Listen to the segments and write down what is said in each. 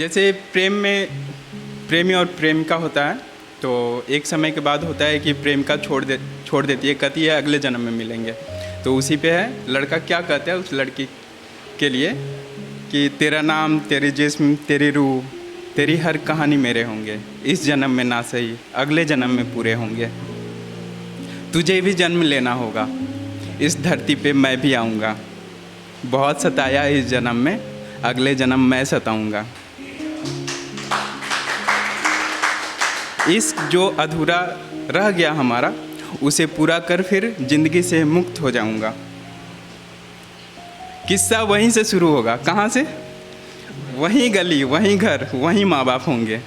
जैसे प्रेमी और प्रेमिका होता है, तो एक समय के बाद होता है कि प्रेमिका छोड़ देती है, कहती है अगले जन्म में मिलेंगे। तो उसी पे है लड़का क्या कहता है उस लड़की के लिए कि तेरा नाम, तेरी जिस्म, तेरी रूह, तेरी हर कहानी मेरे होंगे, इस जन्म में ना सही अगले जन्म में पूरे होंगे। तुझे भी जन्म लेना होगा, इस धरती पे मैं भी आऊँगा, बहुत सताया इस जन्म में, अगले जन्म मैं सताऊँगा। इस जो अधूरा रह गया हमारा, उसे पूरा कर फिर ज़िंदगी से मुक्त हो जाऊंगा। किस्सा वहीं से शुरू होगा, कहाँ से? वहीं गली, वहीं घर, वहीं माँ बाप होंगे।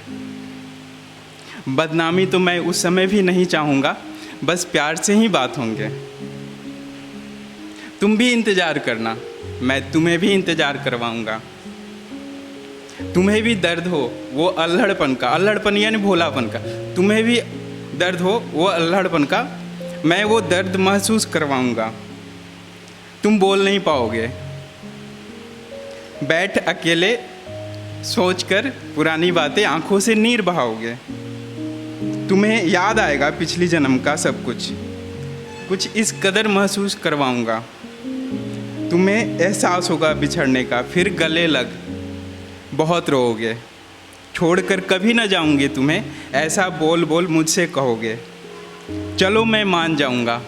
बदनामी तो मैं उस समय भी नहीं चाहूँगा, बस प्यार से ही बात होंगे। तुम भी इंतज़ार करना, मैं तुम्हें भी इंतज़ार करवाऊँगा। तुम्हें भी दर्द हो वो अल्हड़पन यानी भोलापन का, तुम्हें भी दर्द हो वो अल्हड़पन का, मैं वो दर्द महसूस करवाऊँगा। तुम बोल नहीं पाओगे, बैठ अकेले सोचकर पुरानी बातें आंखों से नीर बहाओगे। तुम्हें याद आएगा पिछली जन्म का सब कुछ इस कदर महसूस करवाऊँगा। तुम्हें एहसास होगा बिछड़ने का, फिर गले लग बहुत रोओगे। छोड़कर कभी न जाऊंगी तुम्हें, ऐसा बोल बोल मुझसे कहोगे। चलो मैं मान जाऊंगा,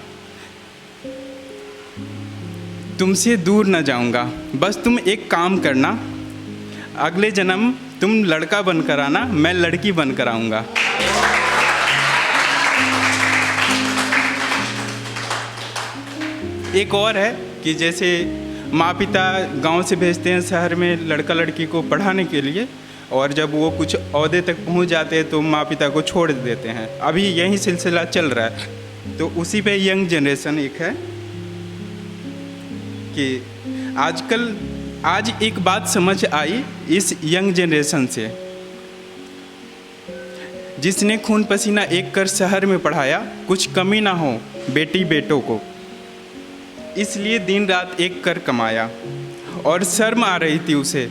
तुमसे दूर न जाऊंगा, बस तुम एक काम करना, अगले जन्म तुम लड़का बनकर आना, मैं लड़की बनकर आऊंगा। एक और है कि जैसे माँ पिता गांव से भेजते हैं शहर में लड़का लड़की को पढ़ाने के लिए, और जब वो कुछ ओहदे तक पहुंच जाते हैं तो माँ पिता को छोड़ देते हैं। अभी यही सिलसिला चल रहा है। तो उसी पे यंग जनरेशन एक है कि आज एक बात समझ आई इस यंग जनरेशन से, जिसने खून पसीना एक कर शहर में पढ़ाया, कुछ कमी ना हो बेटी बेटों को, इसलिए दिन रात एक कर कमाया। और शर्म आ रही थी उसे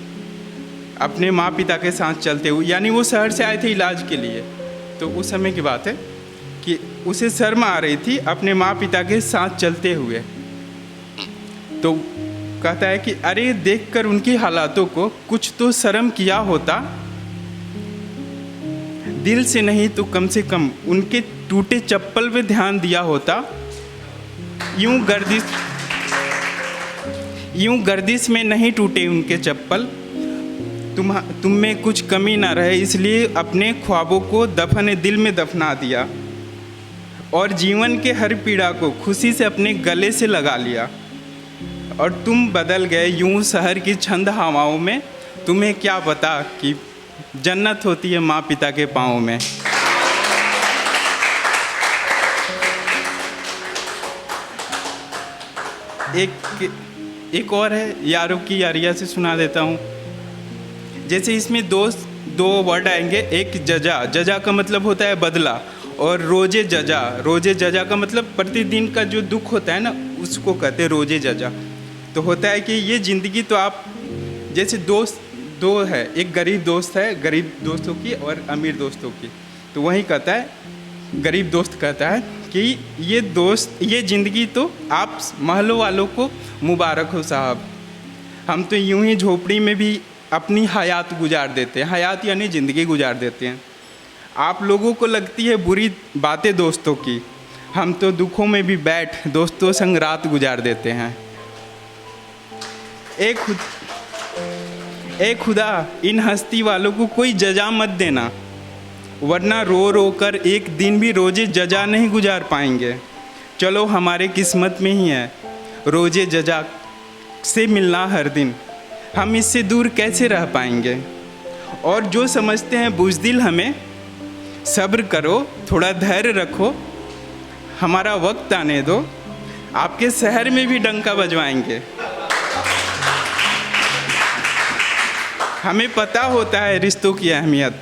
अपने माँ पिता के साथ चलते हुए, यानी वो शहर से आए थे इलाज के लिए। तो उस समय की बात है कि उसे शर्म आ रही थी अपने माँ पिता के साथ चलते हुए। तो कहता है कि अरे देखकर उनकी हालातों को कुछ तो शर्म किया होता, दिल से नहीं तो कम से कम उनके टूटे चप्पल पे ध्यान दिया होता। यूं गर्दिश में नहीं टूटे उनके चप्पल, तुम में कुछ कमी ना रहे, इसलिए अपने ख्वाबों को दफन दिल में दफना दिया, और जीवन के हर पीड़ा को खुशी से अपने गले से लगा लिया। और तुम बदल गए यूं शहर की छंद हवाओं में, तुम्हें क्या पता कि जन्नत होती है माँ पिता के पाँव में। एक और है, यारों की यारियाँ से सुना देता हूँ। जैसे इसमें दो वर्ड आएंगे, एक जजा का मतलब होता है बदला, और रोजे जजा का मतलब प्रतिदिन का जो दुख होता है ना, उसको कहते हैं रोजे जजा। तो होता है कि ये ज़िंदगी तो आप जैसे दोस्त दो है, एक गरीब दोस्त है, गरीब दोस्तों की और अमीर दोस्तों की। तो वही कहता है, गरीब दोस्त कहता है कि ये ज़िंदगी तो आप महलों वालों को मुबारक हो साहब, हम तो यूं ही झोपड़ी में भी अपनी हयात गुजार देते हैं, हयात यानी ज़िंदगी गुजार देते हैं। आप लोगों को लगती है बुरी बातें दोस्तों की, हम तो दुखों में भी बैठ दोस्तों संग रात गुजार देते हैं। ए खुदा इन हस्ती वालों को कोई जजा मत देना, वरना रो रो कर एक दिन भी रोजे जजा नहीं गुजार पाएंगे। चलो हमारे किस्मत में ही है रोजे जजा से मिलना हर दिन, हम इससे दूर कैसे रह पाएंगे। और जो समझते हैं बुज़दिल हमें, सब्र करो, थोड़ा धैर्य रखो, हमारा वक्त आने दो, आपके शहर में भी डंका बजवाएंगे। हमें पता होता है रिश्तों की अहमियत,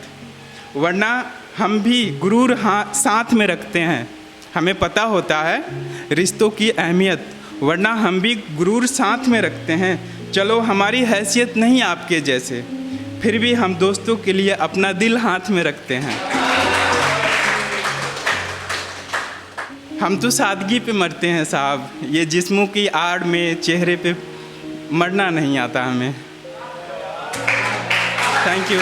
वरना हम भी गुरूर साथ में रखते हैं। हमें पता होता है रिश्तों की अहमियत, वरना हम भी गुरूर साथ में रखते हैं। चलो हमारी हैसियत नहीं आपके जैसे, फिर भी हम दोस्तों के लिए अपना दिल हाथ में रखते हैं। हम तो सादगी पे मरते हैं साहब, ये जिस्मों की आड़ में चेहरे पे मरना नहीं आता हमें। Thank you.